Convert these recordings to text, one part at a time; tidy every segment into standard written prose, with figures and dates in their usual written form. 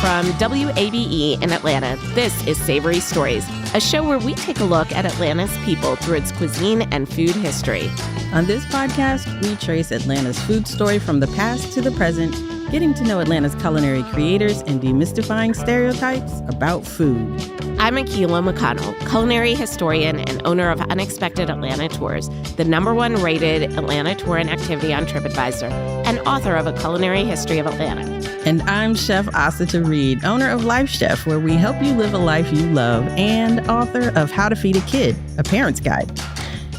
From WABE in Atlanta, this is Savory Stories, a show where we take a look at Atlanta's people through its cuisine and food history. On this podcast, we trace Atlanta's food story from the past to the present, getting to know Atlanta's culinary creators and demystifying stereotypes about food. I'm Akilah McConnell, culinary historian and owner of Unexpected Atlanta Tours, the #1 rated Atlanta tour and activity on TripAdvisor, and author of A Culinary History of Atlanta. And I'm Chef Asita Reed, owner of Life Chef, where we help you live a life you love, and author of How to Feed a Kid, a Parent's Guide.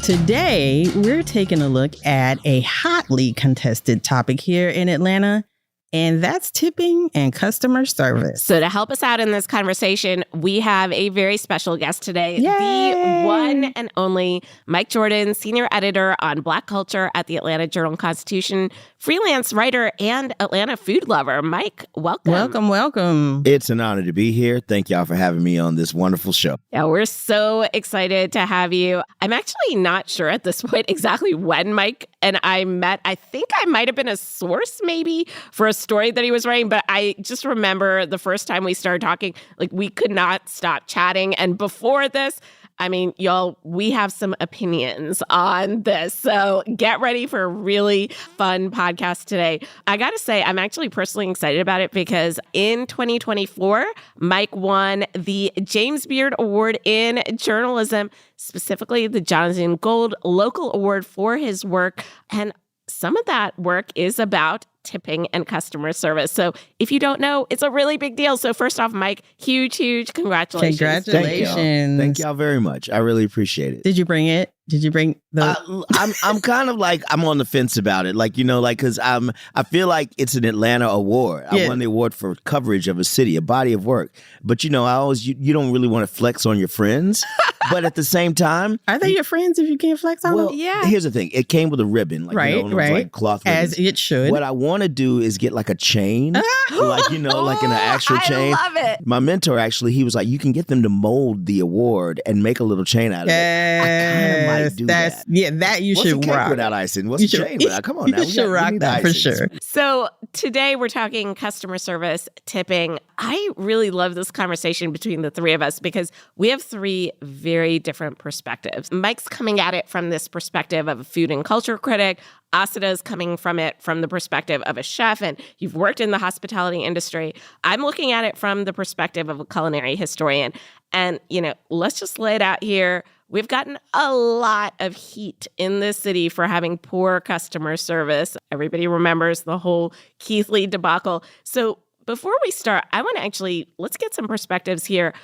Today, we're taking a look at a hotly contested topic here in Atlanta, and that's tipping and customer service. So to help us out in this conversation, we have a very special guest today. Yay! The one and only Mike Jordan, senior editor on Black culture at the Atlanta Journal-Constitution, freelance writer, and Atlanta food lover. Mike, welcome. Welcome. It's an honor to be here. Thank y'all for having me on this wonderful show. Yeah, we're so excited to have you. I'm actually not sure at this point exactly when Mike and I met. I think I might have been a source maybe for a story that he was writing, but I just remember the first time we started talking, like we could not stop chatting. And before this, I mean, y'all, we have some opinions on this. So get ready for a really fun podcast today. I got to say, I'm actually personally excited about it because in 2024, Mike won the James Beard Award in Journalism, specifically the Jonathan Gold Local Award for his work. And some of that work is about tipping and customer service. So if you don't know, it's a really big deal. So first off, Mike, huge congratulations. Congratulations. Thank y'all very much. I really appreciate it. Did you bring it? Did you bring the... I'm kind of like, I'm on the fence about it. Like, you know, like, because I feel like it's an Atlanta award. Yeah. I won the award for coverage of a city, a body of work. But, you know, I always, you don't really want to flex on your friends. But at the same time... Are they your friends if you can't flex on them? Yeah. Here's the thing. It came with a ribbon. Like, Right, you know, and it was right. like cloth ribbons. As it should. What I want to do is get like a chain. Like, you know, like an actual chain. I love it. My mentor, actually, he was like, you can get them to mold the award and make a little chain out of it. I kind of might do that. Yeah, that you What's should a cake rock. without icing? What's a chain without? Come on You now. should rock that for sure. So today we're talking customer service, tipping. I really love this conversation between the three of us because we have three very different perspectives. Mike's coming at it from this perspective of a food and culture critic. Asita's coming from it from the perspective of a chef, and you've worked in the hospitality industry. I'm looking at it from the perspective of a culinary historian. And, you know, let's just lay it out here. We've gotten a lot of heat in this city for having poor customer service. Everybody remembers the whole Keith Lee debacle. So before we start, I want to let's get some perspectives here.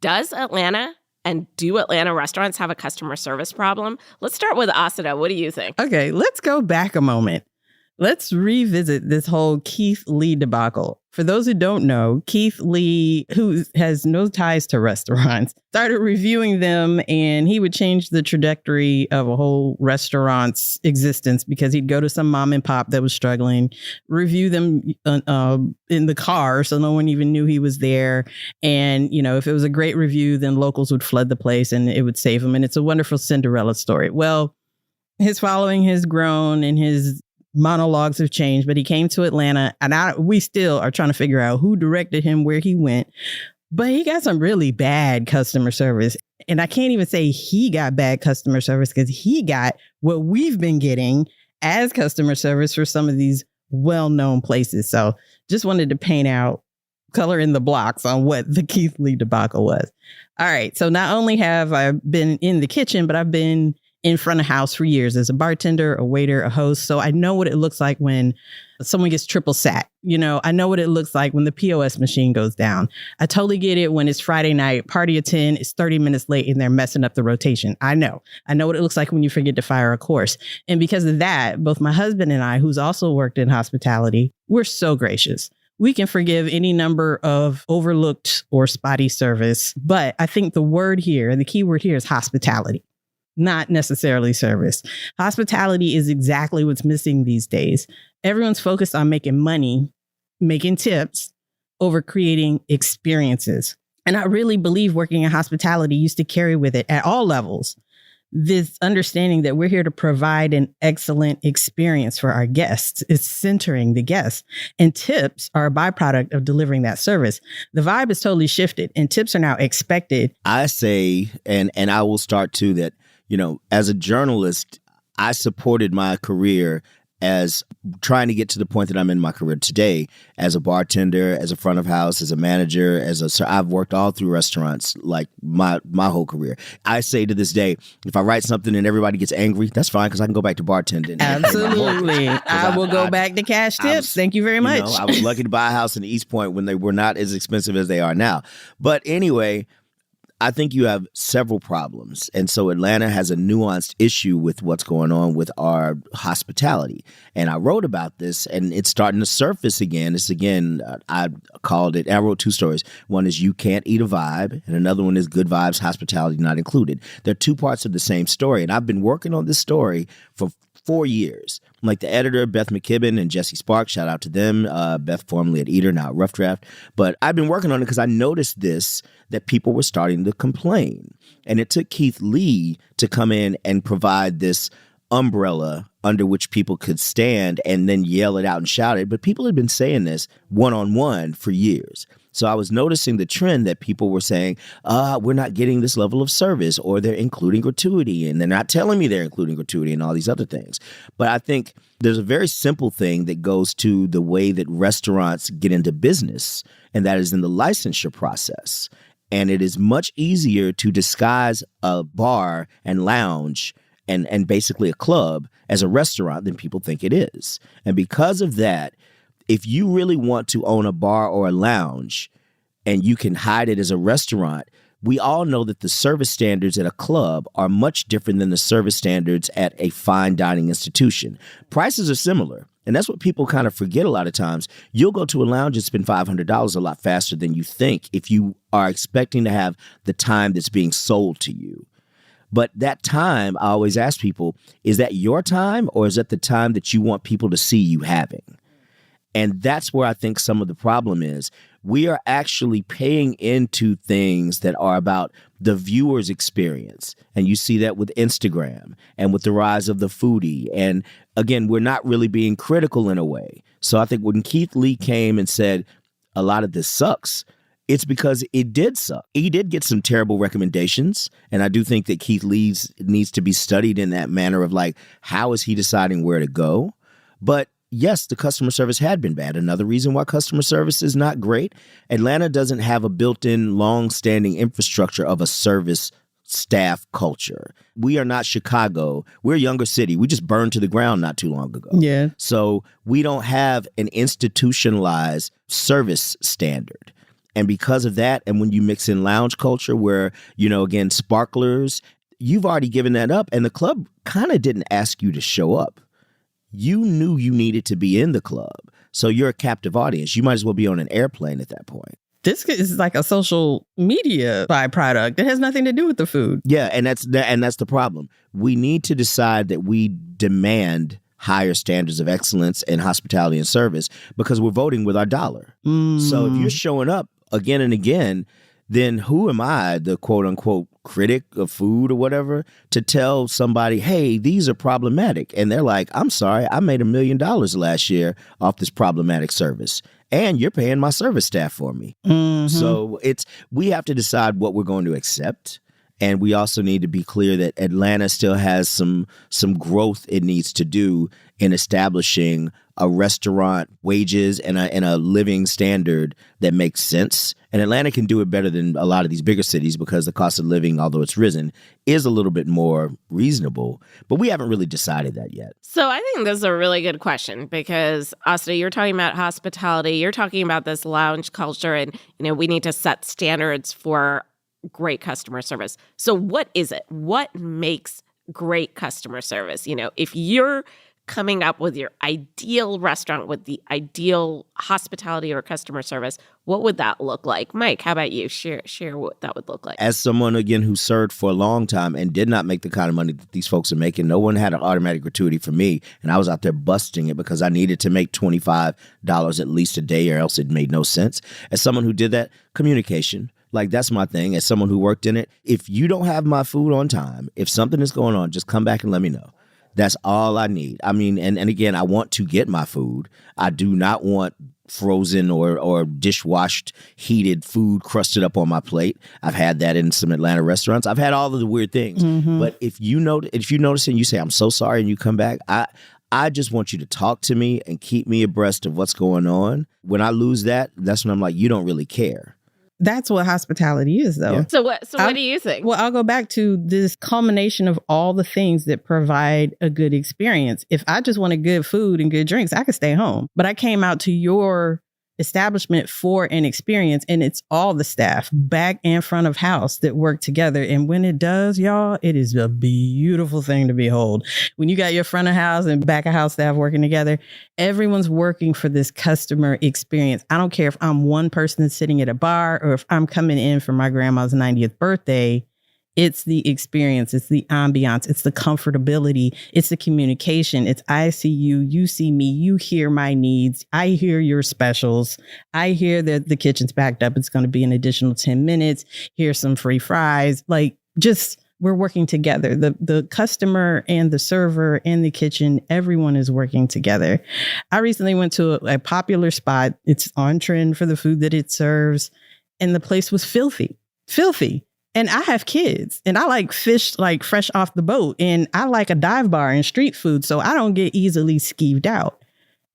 Does Atlanta and do Atlanta restaurants have a customer service problem? Let's start with Asita. What do you think? Okay, let's go back a moment. Let's revisit this whole Keith Lee debacle. For those who don't know, Keith Lee, who has no ties to restaurants, started reviewing them, and he would change the trajectory of a whole restaurant's existence because he'd go to some mom and pop that was struggling, review them in the car so no one even knew he was there. And, you know, if it was a great review, then locals would flood the place and it would save him. And it's a wonderful Cinderella story. Well, his following has grown and his monologues have changed, but he came to Atlanta, and we still are trying to figure out who directed him, where he went. But he got some really bad customer service. And I can't even say he got bad customer service because he got what we've been getting as customer service for some of these well-known places. So just wanted to paint out color in the blocks on what the Keith Lee debacle was. All right. So not only have I been in the kitchen, but I've been in front of house for years as a bartender, a waiter, a host. So I know what it looks like when someone gets triple sat. You know, I know what it looks like when the POS machine goes down. I totally get it when it's Friday night, party of 10, it's 30 minutes late and they're messing up the rotation. I know what it looks like when you forget to fire a course. And because of that, both my husband and I, who's also worked in hospitality, we're so gracious. We can forgive any number of overlooked or spotty service. But I think the word here, the key word here is hospitality. Not necessarily service. Hospitality is exactly what's missing these days. Everyone's focused on making money, making tips over creating experiences. And I really believe working in hospitality used to carry with it at all levels this understanding that we're here to provide an excellent experience for our guests. It's centering the guests. And tips are a byproduct of delivering that service. The vibe is totally shifted and tips are now expected. I say, and I will start too, that, as a journalist, I supported my career as trying to get to the point that I'm in my career today as a bartender, as a front of house, as a manager, I've worked all through restaurants like my whole career. I say to this day, if I write something and everybody gets angry, that's fine because I can go back to bartending. Absolutely. I will go back to cash tips. Thank you very much. I was lucky to buy a house in East Point when they were not as expensive as they are now. But anyway, I think you have several problems. And so Atlanta has a nuanced issue with what's going on with our hospitality. And I wrote about this and it's starting to surface again. I called it, I wrote 2 stories. One is You Can't Eat a Vibe, and another one is Good Vibes, Hospitality Not Included. They're 2 parts of the same story. And I've been working on this story for 4 years. Like the editor, Beth McKibben and Jesse Sparks, shout out to them. Beth formerly at Eater, now at Rough Draft. But I've been working on it because I noticed that people were starting to complain. And it took Keith Lee to come in and provide this umbrella under which people could stand and then yell it out and shout it. But people had been saying this one-on-one for years. So I was noticing the trend that people were saying, we're not getting this level of service, or they're including gratuity, and they're not telling me they're including gratuity and all these other things. But I think there's a very simple thing that goes to the way that restaurants get into business, and that is in the licensure process. And it is much easier to disguise a bar and lounge and basically a club as a restaurant than people think it is. And because of that, if you really want to own a bar or a lounge and you can hide it as a restaurant, we all know that the service standards at a club are much different than the service standards at a fine dining institution. Prices are similar. And that's what people kind of forget a lot of times. You'll go to a lounge and spend $500 a lot faster than you think if you are expecting to have the time that's being sold to you. But that time, I always ask people, is that your time or is that the time that you want people to see you having? And that's where I think some of the problem is. We are actually paying into things that are about the viewer's experience. And you see that with Instagram and with the rise of the foodie. And again, we're not really being critical in a way. So I think when Keith Lee came and said, a lot of this sucks, it's because it did suck. He did get some terrible recommendations. And I do think that Keith Lee needs to be studied in that manner of like, how is he deciding where to go? But yes, the customer service had been bad. Another reason why customer service is not great, Atlanta doesn't have a built-in, long-standing infrastructure of a service staff culture. We are not Chicago. We're a younger city. We just burned to the ground not too long ago. Yeah. So we don't have an institutionalized service standard. And because of that, and when you mix in lounge culture where, again, sparklers, you've already given that up. And the club kind of didn't ask you to show up. You knew you needed to be in the club. So you're a captive audience. You might as well be on an airplane at that point. This is like a social media byproduct. It has nothing to do with the food. Yeah, and that's the problem. We need to decide that we demand higher standards of excellence in hospitality and service because we're voting with our dollar. So if you're showing up again and again, then who am I, the quote unquote critic of food or whatever, to tell somebody, hey, these are problematic. And they're like, I'm sorry, I made $1 million last year off this problematic service. And you're paying my service staff for me. Mm-hmm. So we have to decide what we're going to accept. And we also need to be clear that Atlanta still has some growth it needs to do in establishing a restaurant wages and a living standard that makes sense. And Atlanta can do it better than a lot of these bigger cities because the cost of living, although it's risen, is a little bit more reasonable. But we haven't really decided that yet. So I think this is a really good question because, Asta, you're talking about hospitality. You're talking about this lounge culture and, we need to set standards for great customer service. So what is it? What makes great customer service? If you're coming up with your ideal restaurant with the ideal hospitality or customer service, what would that look like? Mike, how about you? Share what that would look like. As someone, again, who served for a long time and did not make the kind of money that these folks are making, no one had an automatic gratuity for me. And I was out there busting it because I needed to make $25 at least a day or else it made no sense. As someone who did that, communication. Like, that's my thing as someone who worked in it. If you don't have my food on time, if something is going on, just come back and let me know. That's all I need. I mean, and again, I want to get my food. I do not want frozen or dishwashed heated food crusted up on my plate. I've had that in some Atlanta restaurants. I've had all of the weird things. But if you notice and you say, I'm so sorry, and you come back, I just want you to talk to me and keep me abreast of what's going on. When I lose that, that's when I'm like, you don't really care. That's what hospitality is, though. Yeah. So what do you think? Well, I'll go back to this culmination of all the things that provide a good experience. If I just wanted good food and good drinks, I could stay home. But I came out to your establishment for an experience, and it's all the staff back and front of house that work together. And when it does, y'all, it is a beautiful thing to behold. When you got your front of house and back of house staff working together, everyone's working for this customer experience. I don't care if I'm one person that's sitting at a bar or if I'm coming in for my grandma's 90th birthday. It's the experience. It's the ambiance. It's the comfortability. It's the communication. It's I see you, you see me, you hear my needs. I hear your specials. I hear that the kitchen's backed up. It's going to be an additional 10 minutes. Here's some free fries. Like, just, we're working together. The customer and the server and the kitchen, everyone is working together. I recently went to a popular spot. It's on trend for the food that it serves. And the place was filthy. And I have kids and I like fish like fresh off the boat, and I like a dive bar and street food. So I don't get easily skeeved out.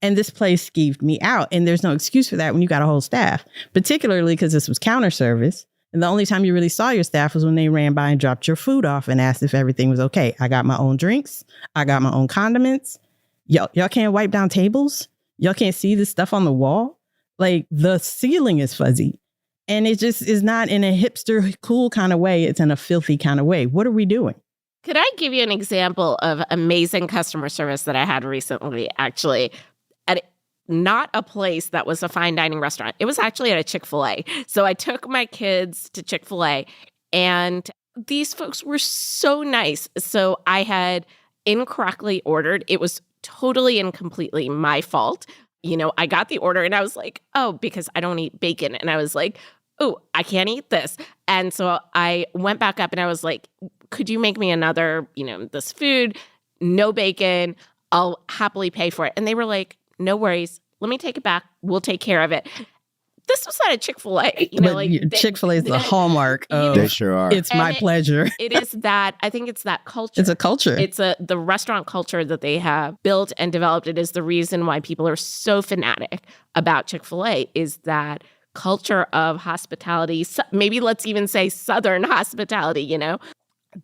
And this place skeeved me out. And there's no excuse for that when you got a whole staff, particularly because this was counter service. And the only time you really saw your staff was when they ran by and dropped your food off and asked if everything was okay. I got my own drinks. I got my own condiments. Y'all can't wipe down tables. Y'all can't see the stuff on the wall. Like, the ceiling is fuzzy. And it just is not in a hipster, cool kind of way. It's in a filthy kind of way. What are we doing? Could I give you an example of amazing customer service that I had recently, actually, at not a place that was a fine dining restaurant. It was actually at a Chick-fil-A. So I took my kids to Chick-fil-A, and these folks were so nice. So I had incorrectly ordered. It was totally and completely my fault. You know, I got the order and I was like, oh, because I don't eat bacon. And I was like, oh, I can't eat this. And so I went back up and I was like, could you make me another, this food, no bacon, I'll happily pay for it. And they were like, no worries, let me take it back. We'll take care of it. This was at a Chick-fil-A. Chick-fil-A is the hallmark of They sure are. It's my pleasure. It is that, I think it's that culture. It's a culture. It's the restaurant culture that they have built and developed. It is the reason why people are so fanatic about Chick-fil-A, is that culture of hospitality. Maybe let's even say Southern hospitality,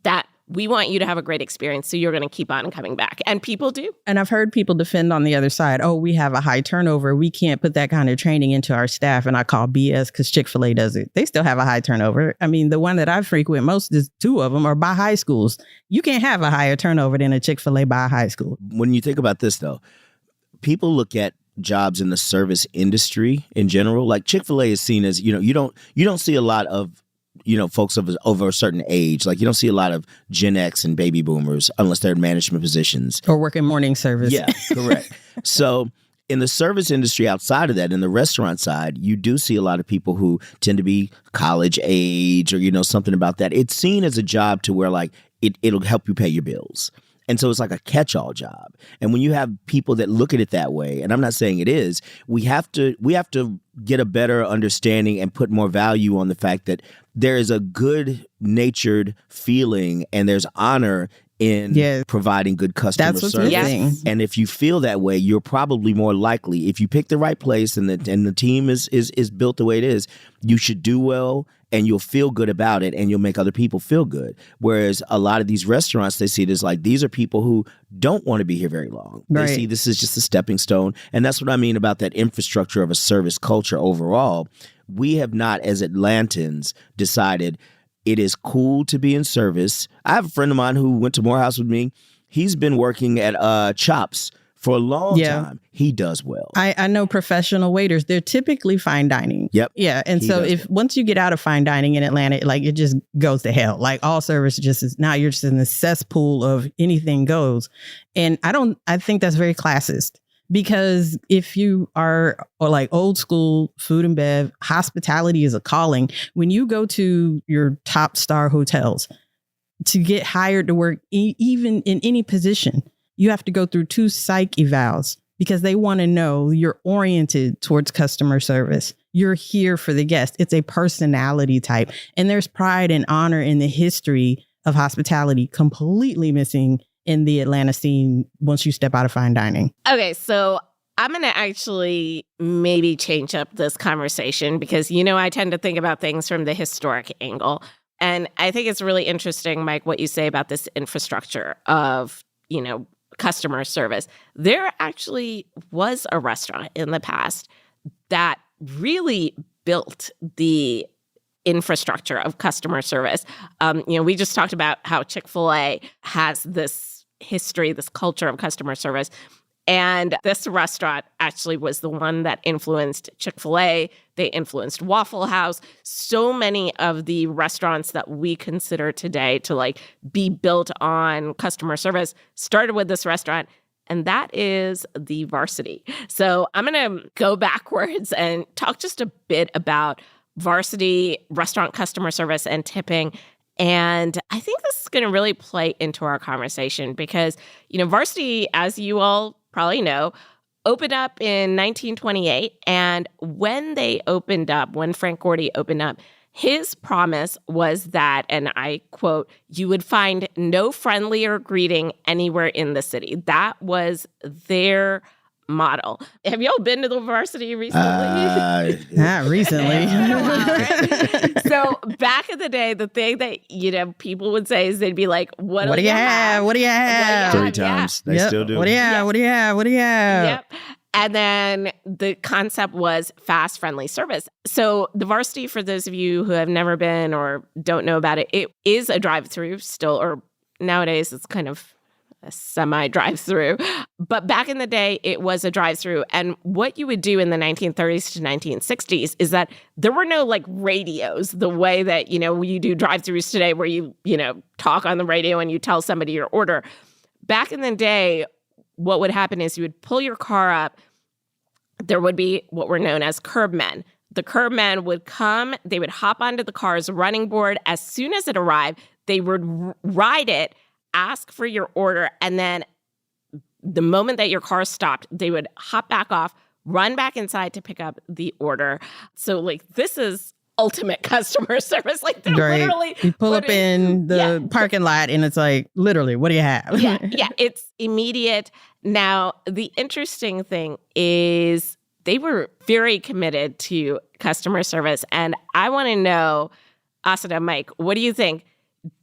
that we want you to have a great experience, so you're going to keep on coming back. And people do. And I've heard people defend on the other side, oh, we have a high turnover. We can't put that kind of training into our staff. And I call BS because Chick-fil-A does it. They still have a high turnover. I mean, the one that I frequent most, is 2 of them are by high schools. You can't have a higher turnover than a Chick-fil-A by a high school. When you think about this, though, people look at jobs in the service industry in general. Like, Chick-fil-A is seen as, you don't see a lot of folks over a certain age. Like, you don't see a lot of Gen X and baby boomers unless they're in management positions. Or working morning service. Yeah, correct. So in the service industry outside of that, in the restaurant side, you do see a lot of people who tend to be college age or, something about that. It's seen as a job to where, like, it'll help you pay your bills. And so it's like a catch-all job. And when you have people that look at it that way, and I'm not saying it is, we have to get a better understanding and put more value on the fact that there is a good-natured feeling and there's honor in providing good customer service. Yes. And if you feel that way, you're probably more likely, if you pick the right place and the team is built the way it is, you should do well and you'll feel good about it and you'll make other people feel good. Whereas a lot of these restaurants, they see it as like, these are people who don't want to be here very long. Right. They see this as just a stepping stone. And that's what I mean about that infrastructure of a service culture overall. We have not, as Atlantans, decided it is cool to be in service. I have a friend of mine who went to Morehouse with me. He's been working at Chops for a long time. He does well. I know professional waiters. They're typically fine dining. Yep. Yeah. And so once you get out of fine dining in Atlanta, like, it just goes to hell. Like, all service just is, now you're just in the cesspool of anything goes. And I think that's very classist. Because if you are like old school food and bev, hospitality is a calling. When you go to your top star hotels to get hired to work, even in any position, you have to go through 2 psych evals because they want to know you're oriented towards customer service. You're here for the guest. It's a personality type. And there's pride and honor in the history of hospitality completely missing in the Atlanta scene once you step out of fine dining. Okay, so I'm going to actually maybe change up this conversation because, I tend to think about things from the historic angle. And I think it's really interesting, Mike, what you say about this infrastructure of, customer service. There actually was a restaurant in the past that really built the infrastructure of customer service. We just talked about how Chick-fil-A has this history, this culture of customer service. And this restaurant actually was the one that influenced Chick-fil-A. They influenced Waffle House. So many of the restaurants that we consider today to be built on customer service started with this restaurant. And that is the Varsity. So I'm going to go backwards and talk just a bit about Varsity restaurant customer service and tipping. And I think this is going to really play into our conversation because, Varsity, as you all probably know, opened up in 1928. And when they opened up, when Frank Gordy opened up, his promise was that, and I quote, "You would find no friendlier greeting anywhere in the city." That was their model. Have y'all been to the Varsity recently? Not recently. So back in the day, the thing that people would say is they'd be like, "What do you have? What do you have?" 3 times. They still do. What do you have? What do you have? What do you have? Yep. And then the concept was fast, friendly service. So the Varsity, for those of you who have never been or don't know about it, it is a drive-through still, or nowadays it's kind of a semi-drive-through. But back in the day, it was a drive-through. And what you would do in the 1930s to 1960s is that there were no radios the way that, you do drive-throughs today where you talk on the radio and you tell somebody your order. Back in the day, what would happen is you would pull your car up. There would be what were known as curb men. The curb men would come. They would hop onto the car's running board. As soon as it arrived, they would ride it, ask for your order, and then the moment that your car stopped, they would hop back off, run back inside to pick up the order. So this is ultimate customer service. They're literally you pull up in the parking lot and it's literally, what do you have? yeah, it's immediate. Now, the interesting thing is they were very committed to customer service. And I want to know, Asada, Mike, what do you think?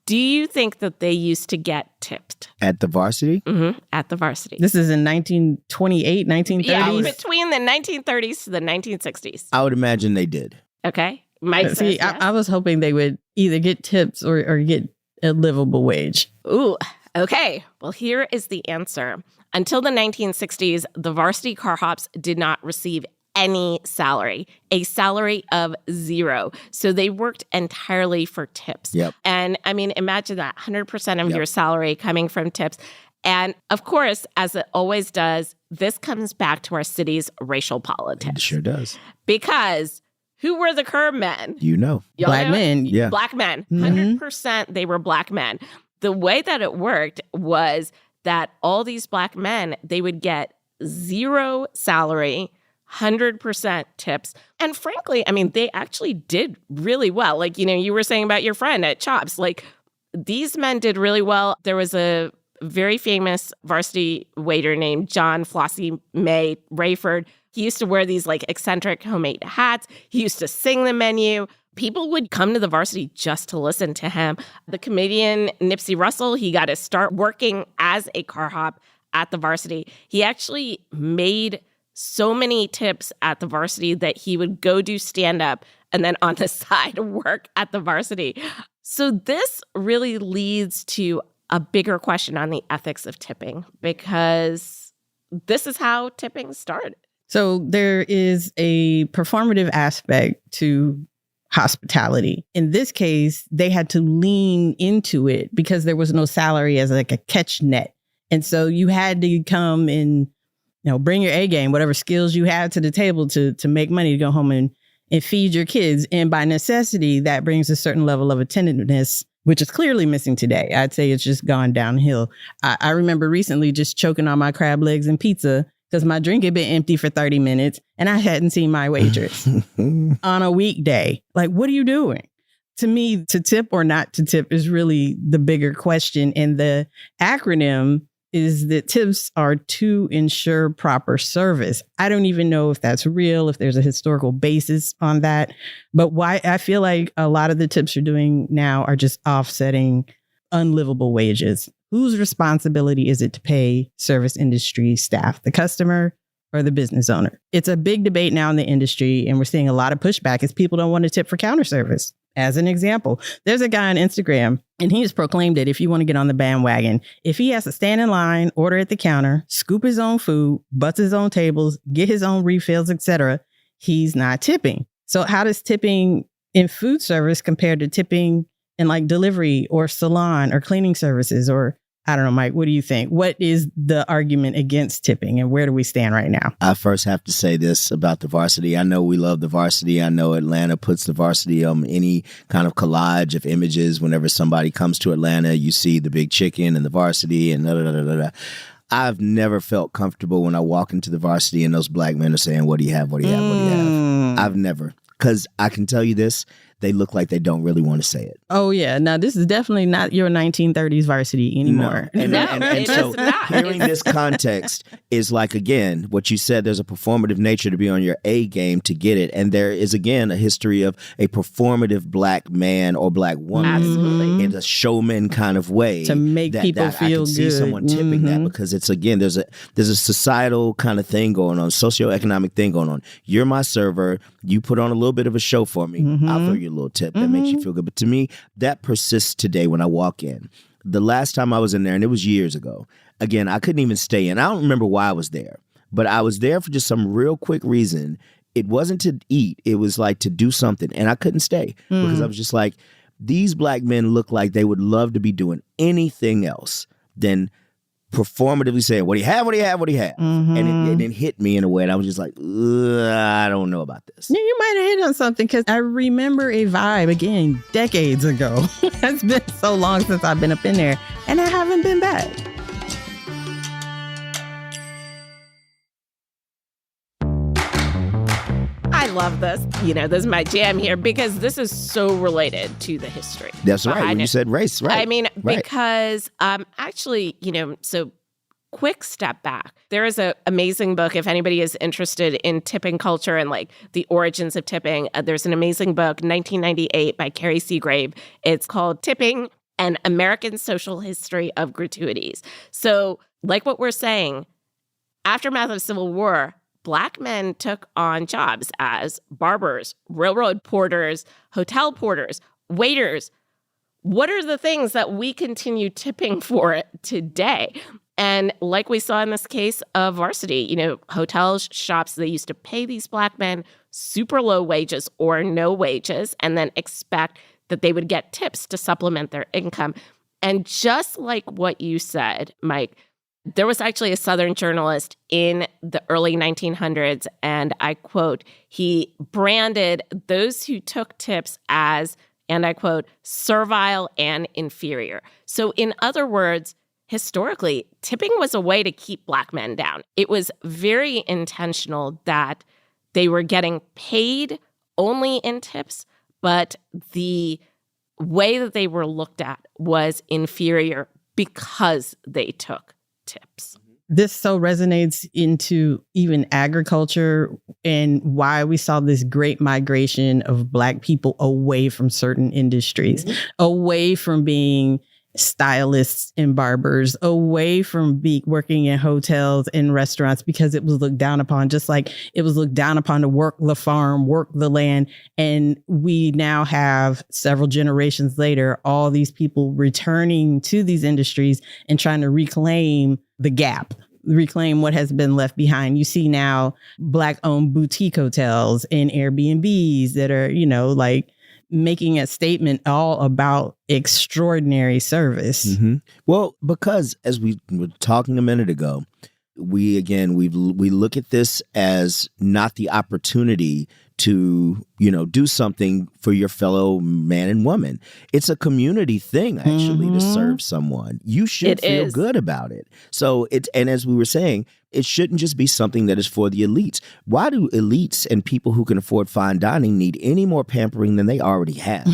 Do you think that they used to get tipped? At the Varsity? Mm-hmm, at the Varsity. This is in 1928, 1930s? Yeah, between the 1930s to the 1960s. I would imagine they did. Okay. Mike says See, yes. I was hoping they would either get tips or get a livable wage. Ooh, okay. Well, here is the answer. Until the 1960s, the Varsity car hops did not receive any salary, a salary of 0. So they worked entirely for tips. Yep. And I mean, imagine that 100% of your salary coming from tips. And of course, as it always does, this comes back to our city's racial politics. It sure does. Because who were the curb men? Black men. Yeah. Black men. Mhm. 100% they were black men. The way that it worked was that all these black men, they would get 0 salary, 100% tips. And frankly, I mean, they actually did really well. You were saying about your friend at Chops, these men did really well. There was a very famous Varsity waiter named John Flossie May Rayford. He used to wear these eccentric homemade hats. He used to sing the menu. People would come to the Varsity just to listen to him. The comedian Nipsey Russell, he got to start working as a car hop at the Varsity. He actually made so many tips at the Varsity that he would go do stand-up and then on the side work at the Varsity. So this really leads to a bigger question on the ethics of tipping, because this is how tipping started. So there is a performative aspect to hospitality. In this case, they had to lean into it because there was no salary as a catch net. And so you had to come and bring your A game, whatever skills you have to the table to make money to go home and feed your kids. And by necessity, that brings a certain level of attentiveness, which is clearly missing today. I'd say it's just gone downhill. I remember recently just choking on my crab legs and pizza because my drink had been empty for 30 minutes and I hadn't seen my waitress on a weekday. Like, what are you doing? To me, to tip or not to tip is really the bigger question. And the acronym is that tips are to ensure proper service. I don't even know if that's real, if there's a historical basis on that. But why I feel like a lot of the tips you're doing now are just offsetting unlivable wages. Whose responsibility is it to pay service industry staff, the customer or the business owner? It's a big debate now in the industry, and we're seeing a lot of pushback as people don't want to tip for counter service. As an example, there's a guy on Instagram, and he has proclaimed it. If you want to get on the bandwagon, if he has to stand in line, order at the counter, scoop his own food, butts his own tables, get his own refills, etc., he's not tipping. So how does tipping in food service compare to tipping in like delivery or salon or cleaning services? Or I don't know, Mike, what do you think? What is the argument against tipping and where do we stand right now? I first have to say this about the Varsity. I know we love the Varsity. I know Atlanta puts the Varsity on any kind of collage of images. Whenever somebody comes to Atlanta, you see the big chicken and the Varsity and da da da da da. I've never felt comfortable when I walk into the Varsity and those black men are saying, "What do you have? What do you have? What do you have?" I've never. Because I can tell you this, they look like they don't really want to say it. Oh, yeah. Now, this is definitely not your 1930s Varsity anymore. No. And so hearing this context is like, again, what you said, there's a performative nature to be on your A game to get it. And there is, again, a history of a performative black man or black woman Absolutely. in a showman kind of way. To make people feel I can see good. someone tipping that because it's, again, there's a societal kind of thing going on, socioeconomic thing going on. You're my server. You put on a little bit of a show for me. I'll throw you a little tip that makes you feel good. But to me, that persists today when I walk in. The last time I was in there, and it was years ago, again, I couldn't even stay in. I don't remember why I was there, but I was there for just some real quick reason. It wasn't to eat. It was like to do something. And I couldn't stay because I was just like, these black men look like they would love to be doing anything else than performatively saying, "What do you have? What do you have? What do you have?" And it hit me in a way, and I was just like, I don't know about this. Yeah, you might have hit on something because I remember a vibe, again, decades ago. It's been so long since I've been up in there, and I haven't been back. I love this. This is my jam here because this is so related to the history. That's right. When you said race, right? I mean, right. because actually, so quick step back. There is an amazing book, if anybody is interested in tipping culture and like the origins of tipping. There's an amazing book, 1998 by Carrie Seagrave. It's called Tipping: An American Social History of Gratuities. So like what we're saying, aftermath of Civil War, Black men took on jobs as barbers, railroad porters, hotel porters, waiters. What are the things that we continue tipping for today? And like we saw in this case of Varsity, hotels, shops, they used to pay these Black men super low wages or no wages and then expect that they would get tips to supplement their income. And just like what you said, Mike, there was actually a Southern journalist in the early 1900s, and I quote, he branded those who took tips as, and I quote, servile and inferior. So in other words, historically, tipping was a way to keep Black men down. It was very intentional that they were getting paid only in tips, but the way that they were looked at was inferior because they took tips. This so resonates into even agriculture and why we saw this great migration of Black people away from certain industries, away from being stylists and barbers, away from working in hotels and restaurants because it was looked down upon, just like it was looked down upon to work the farm, work the land. And we now have several generations later, all these people returning to these industries and trying to reclaim the gap, reclaim what has been left behind. You see now Black-owned boutique hotels and Airbnbs that are, like making a statement all about extraordinary service. Well, because as we were talking a minute ago, we look at this as not the opportunity to, do something for your fellow man and woman. It's a community thing, actually, to serve someone. You should feel good about it. So and as we were saying, it shouldn't just be something that is for the elites. Why do elites and people who can afford fine dining need any more pampering than they already have?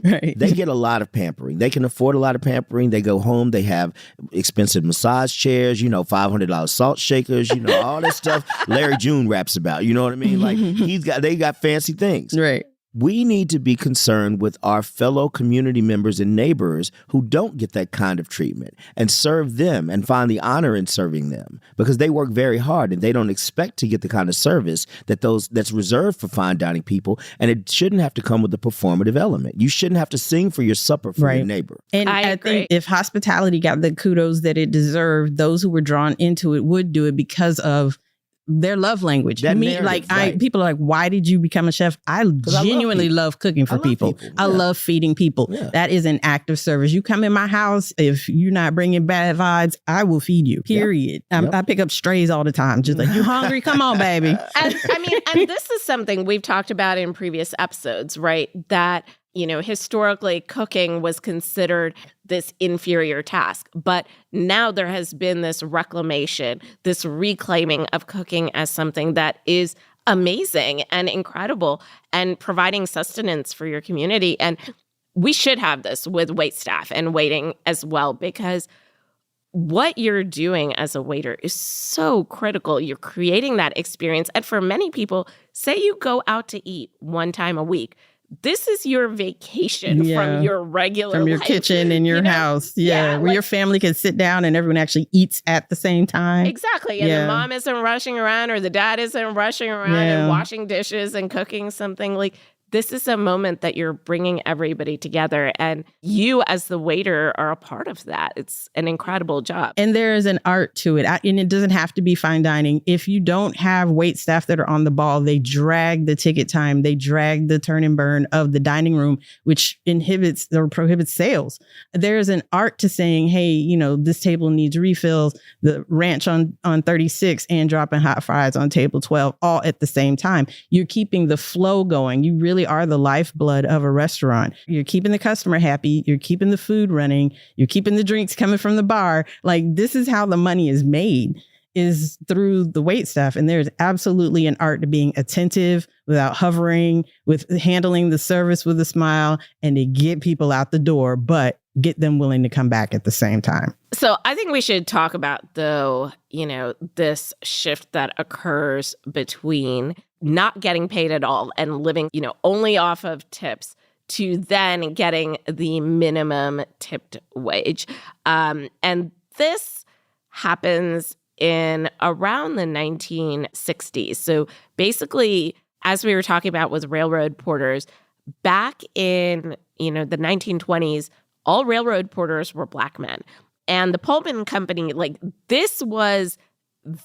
Right. They get a lot of pampering. They can afford a lot of pampering. They go home. They have expensive massage chairs, $500 salt shakers, all that stuff Larry June raps about. You know what I mean? Like they got fancy things. Right. We need to be concerned with our fellow community members and neighbors who don't get that kind of treatment and serve them and find the honor in serving them, because they work very hard and they don't expect to get the kind of service that's reserved for fine dining people. And it shouldn't have to come with a performative element. You shouldn't have to sing for your supper for your neighbor. And I think if hospitality got the kudos that it deserved, those who were drawn into it would do it because of their love language. People are like, why did you become a chef? I genuinely love cooking for people. I love feeding people. Yeah. That is an act of service. You come in my house, if you're not bringing bad vibes, I will feed you, period. Yep. I pick up strays all the time. Just like, you hungry? Come on, baby. And this is something we've talked about in previous episodes, right? That historically cooking was considered this inferior task. But now there has been this reclamation, this reclaiming of cooking as something that is amazing and incredible and providing sustenance for your community. And we should have this with waitstaff and waiting as well, because what you're doing as a waiter is so critical. You're creating that experience. And for many people, say you go out to eat one time a week, this is your vacation from your regular from your life. kitchen in your house. Where your family can sit down and everyone actually eats at the same time. Exactly. And the mom isn't rushing around or the dad isn't rushing around and washing dishes and cooking something. Like, this is a moment that you're bringing everybody together, and you as the waiter are a part of that. It's an incredible job. And there is an art to it. And it doesn't have to be fine dining. If you don't have wait staff that are on the ball, they drag the ticket time, they drag the turn and burn of the dining room, which inhibits or prohibits sales. There's an art to saying, hey, this table needs refills, the ranch on 36 and dropping hot fries on table 12, all at the same time. You're keeping the flow going. You really are the lifeblood of a restaurant. You're keeping the customer happy. You're keeping the food running. You're keeping the drinks coming from the bar. Like, this is how the money is made, is through the wait staff. And there's absolutely an art to being attentive without hovering, with handling the service with a smile, and to get people out the door, but get them willing to come back at the same time. So I think we should talk about, though, this shift that occurs between not getting paid at all and living, only off of tips, to then getting the minimum tipped wage. And this happens in around the 1960s. So basically, as we were talking about with railroad porters, back in, the 1920s, all railroad porters were Black men. And the Pullman Company, this was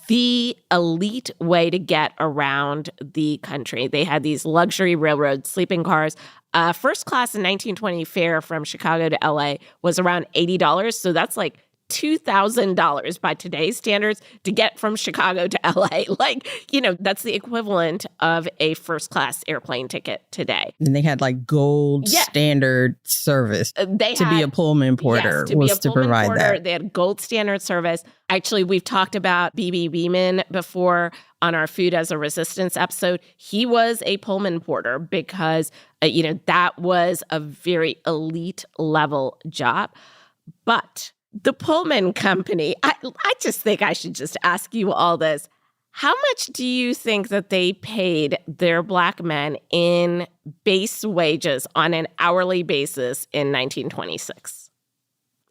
the elite way to get around the country. They had these luxury railroad sleeping cars. First class in 1920 fare from Chicago to LA was around $80. So that's like $2,000 by today's standards to get from Chicago to LA. That's the equivalent of a first class airplane ticket today. And they had gold standard service to be a Pullman porter. Yes, to provide porter. that. They had gold standard service. Actually, we've talked about B.B. Beeman before on our Food as a Resistance episode. He was a Pullman porter because, that was a very elite level job. But the Pullman Company, I just think I should just ask you all this. How much do you think that they paid their Black men in base wages on an hourly basis in 1926?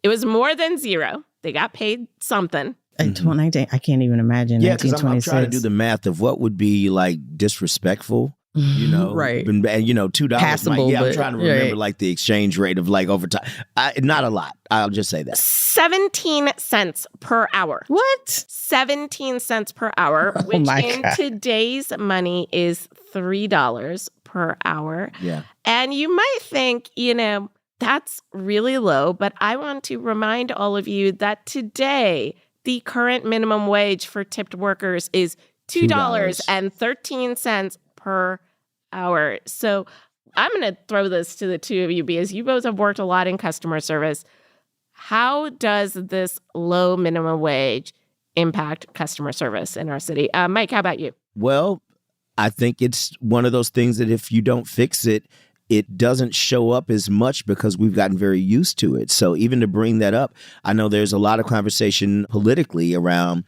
It was more than zero. They got paid something. I can't even imagine. Yeah, because I'm trying to do the math of what would be disrespectful. Right. And $2. Passable, I'm trying to remember the exchange rate of over time. Not a lot. I'll just say that. 17 cents per hour. What? 17 cents per hour, which in today's money is $3 per hour. Yeah. And you might think, that's really low, but I want to remind all of you that today the current minimum wage for tipped workers is $2.13 per hour. So I'm going to throw this to the two of you because you both have worked a lot in customer service. How does this low minimum wage impact customer service in our city? Mike, how about you? Well, I think it's one of those things that if you don't fix it, it doesn't show up as much because we've gotten very used to it. So even to bring that up, I know there's a lot of conversation politically around,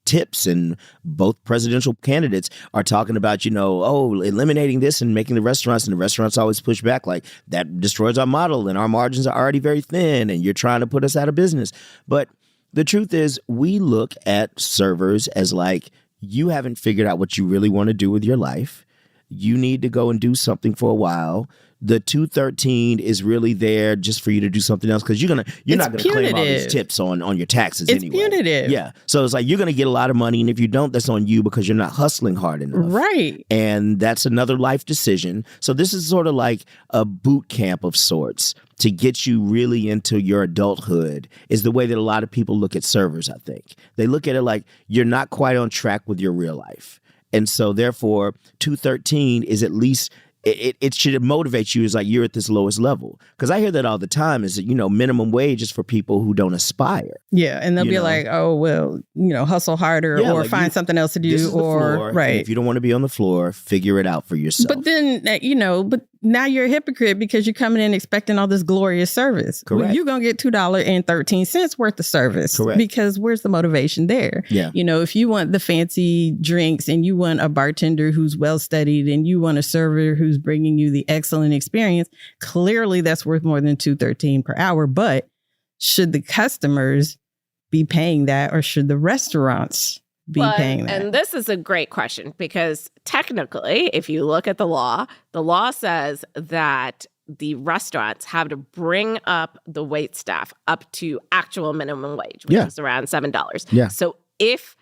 tips, and both presidential candidates are talking about, eliminating this and making the restaurants always push back like that destroys our model and our margins are already very thin and you're trying to put us out of business. But the truth is we look at servers as like, you haven't figured out what you really want to do with your life. You need to go and do something for a while. The $2.13 is really there just for you to do something else because you're not going to claim all these tips on your taxes anyway. It's punitive. Yeah. So it's like you're going to get a lot of money, and if you don't, that's on you because you're not hustling hard enough. Right. And that's another life decision. So this is sort of like a boot camp of sorts to get you really into your adulthood is the way that a lot of people look at servers, I think. They look at it like you're not quite on track with your real life. And so therefore, $2.13 is at least it should motivate you as like you're at this lowest level. Because I hear that all the time is that, minimum wage is for people who don't aspire. Yeah. And they'll be like, oh, well, hustle harder or like find something else to do. This is the floor, right. And if you don't want to be on the floor, figure it out for yourself. But then, but now you're a hypocrite because you're coming in expecting all this glorious service. Correct. Well, you're going to get $2.13 worth of service. Correct. Because where's the motivation there? Yeah. If you want the fancy drinks and you want a bartender who's well-studied and you want a server who's bringing you the excellent experience, clearly that's worth more than $2.13 per hour. But should the customers be paying that or should the restaurants be paying that? And this is a great question because technically, if you look at the law says that the restaurants have to bring up the wait staff up to actual minimum wage, which is around $7. Yeah. So if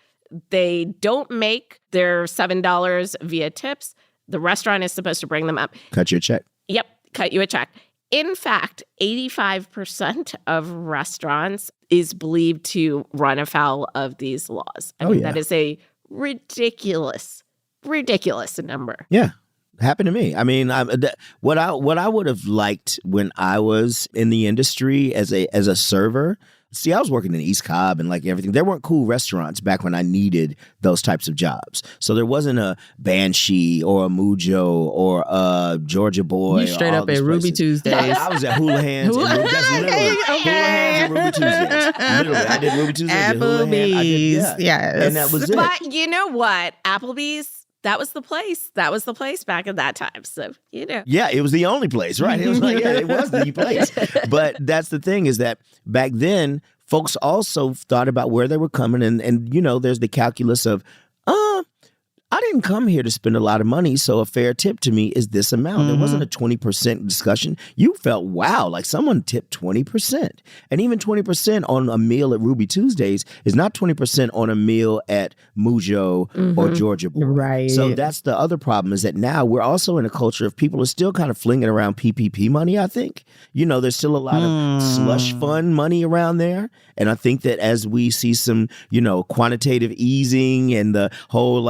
they don't make their $7 via tips, the restaurant is supposed to bring them up. Cut you a check. Yep, cut you a check. In fact, 85% of restaurants is believed to run afoul of these laws. I mean, that is a ridiculous number. Yeah. Happened to me. I mean, what I would have liked when I was in the industry as a server. See, I was working in East Cobb and like everything. There weren't cool restaurants back when I needed those types of jobs. So there wasn't a Banshee or a Mujo or a Georgia Boy. You straight up at Ruby Tuesdays. I was at Houlihan's. Houlihan's and Ruby Tuesdays. Literally, I did Ruby Tuesdays. Applebee's. Yes. And that was it. But you know what? Applebee's. That was the place. That was the place back at that time. So, Yeah, it was the only place, right? It was like, it was the place. But that's the thing is that back then, folks also thought about where they were coming. And there's the calculus of, I didn't come here to spend a lot of money, so a fair tip to me is this amount. Mm-hmm. There wasn't a 20% discussion. You felt, wow, like someone tipped 20%. And even 20% on a meal at Ruby Tuesdays is not 20% on a meal at Mujo or Georgia Boy. Right. So that's the other problem is that now we're also in a culture of people are still kind of flinging around PPP money, I think. There's still a lot of slush fund money around there. And I think that as we see some, quantitative easing and the whole,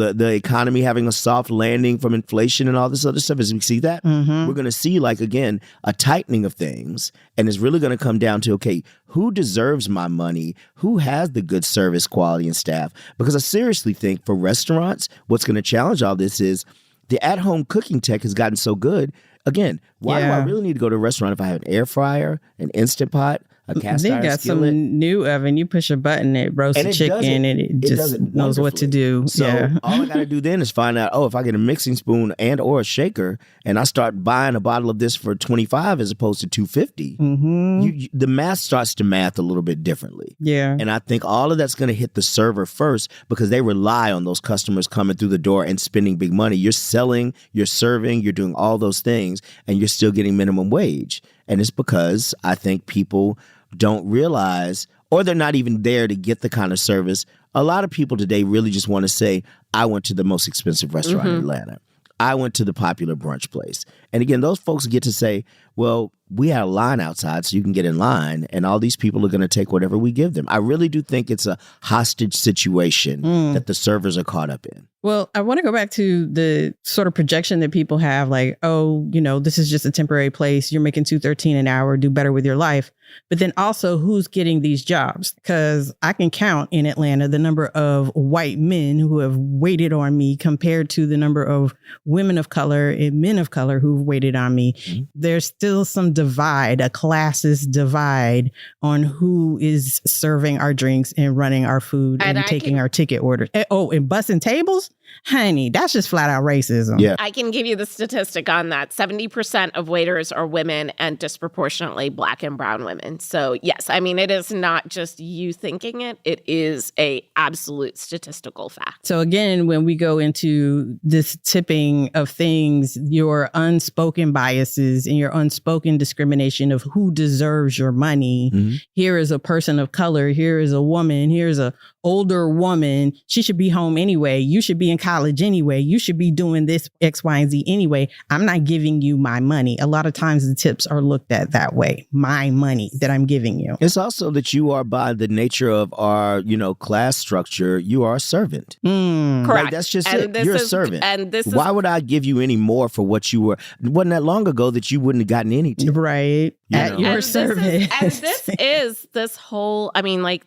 the economy having a soft landing from inflation and all this other stuff, as we see that, we're going to see, again, a tightening of things. And it's really going to come down to, okay, who deserves my money? Who has the good service, quality, and staff? Because I seriously think for restaurants, what's going to challenge all this is the at-home cooking tech has gotten so good. Again, why do I really need to go to a restaurant if I have an air fryer, an Instant Pot, a cast iron skillet? They got some new oven. You push a button, it roasts the chicken, and it just knows what to do. So all I got to do then is find out, if I get a mixing spoon and or a shaker, and I start buying a bottle of this for $25 as opposed to $2.50, the math starts to math a little bit differently. Yeah. And I think all of that's going to hit the server first because they rely on those customers coming through the door and spending big money. You're selling, you're serving, you're doing all those things, and you're still getting minimum wage. And it's because I think people don't realize, or they're not even there to get the kind of service. A lot of people today really just want to say, I went to the most expensive restaurant in Atlanta. I went to the popular brunch place. And again, those folks get to say, well, we had a line outside so you can get in line, and all these people are going to take whatever we give them. I really do think it's a hostage situation that the servers are caught up in. Well, I want to go back to the sort of projection that people have, like, oh, this is just a temporary place. You're making $2.13 an hour, do better with your life. But then also, who's getting these jobs? Because I can count in Atlanta the number of white men who have waited on me compared to the number of women of color and men of color who've waited on me. Mm-hmm. There's still some divide, a classist divide on who is serving our drinks and running our food and taking our ticket orders. Oh, and bussing tables? Honey, that's just flat out racism. Yeah. I can give you the statistic on that. 70% of waiters are women and disproportionately Black and brown women. So yes, I mean, it is not just you thinking it. It is a absolute statistical fact. So again, when we go into this tipping of things, your unspoken biases and your unspoken discrimination of who deserves your money. Mm-hmm. Here is a person of color. Here is a woman. Here's a older woman. She should be home anyway. You should be in college anyway. You should be doing this X, Y, and Z anyway. I'm not giving you my money. A lot of times the tips are looked at that way. My money that I'm giving you. It's also that you are, by the nature of our, class structure, you are a servant. Correct. Like, that's just it. You're a servant. And why would I give you any more for what you were? It wasn't that long ago that you wouldn't have gotten any tip. Right. At your service. This is this whole,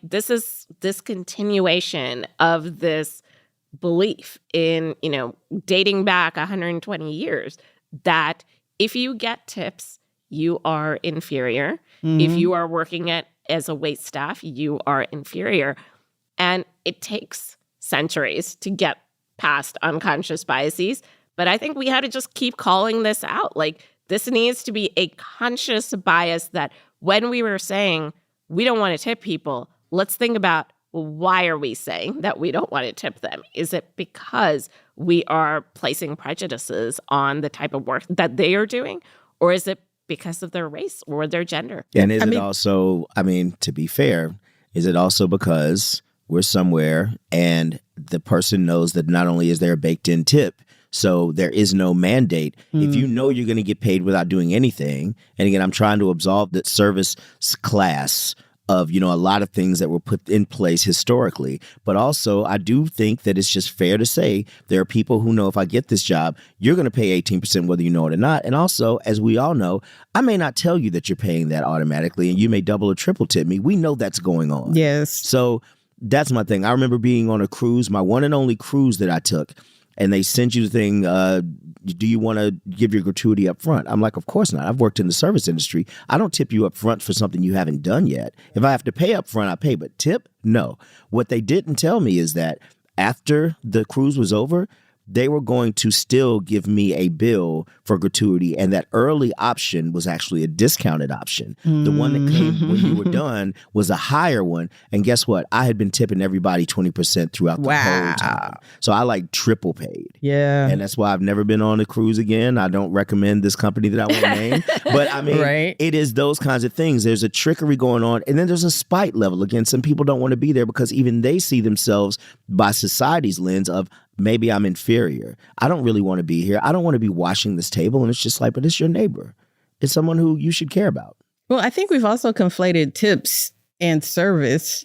this is this continuation of this belief in, dating back 120 years that if you get tips, you are inferior. Mm-hmm. If you are working as a waitstaff, you are inferior. And it takes centuries to get past unconscious biases. But I think we had to just keep calling this out. Like, this needs to be a conscious bias that when we were saying we don't want to tip people, let's think about, well, why are we saying that we don't want to tip them? Is it because we are placing prejudices on the type of work that they are doing? Or is it because of their race or their gender? And is it also, to be fair, is it also because we're somewhere and the person knows that not only is there a baked-in tip, so there is no mandate. If you know you're going to get paid without doing anything, and again, I'm trying to absolve the service class of, a lot of things that were put in place historically. But also, I do think that it's just fair to say there are people who know if I get this job, you're going to pay 18% whether you know it or not. And also, as we all know, I may not tell you that you're paying that automatically, and you may double or triple tip me. We know that's going on. Yes. So that's my thing. I remember being on a cruise, my one and only cruise that I took, and they send you the thing, do you want to give your gratuity up front? I'm like, of course not. I've worked in the service industry. I don't tip you up front for something you haven't done yet. If I have to pay up front, I pay. But tip? No. What they didn't tell me is that after the cruise was over, they were going to still give me a bill for gratuity. And that early option was actually a discounted option. The one that came when you were done was a higher one. And guess what? I had been tipping everybody 20% throughout the whole time. So I triple paid. Yeah. And that's why I've never been on a cruise again. I don't recommend this company that I won't name. But right. It is those kinds of things. There's a trickery going on. And then there's a spite level. Again, some people don't want to be there because even they see themselves by society's lens of, maybe I'm inferior. I don't really want to be here. I don't want to be washing this table. And it's just like, but it's your neighbor. It's someone who you should care about. Well, I think we've also conflated tips and service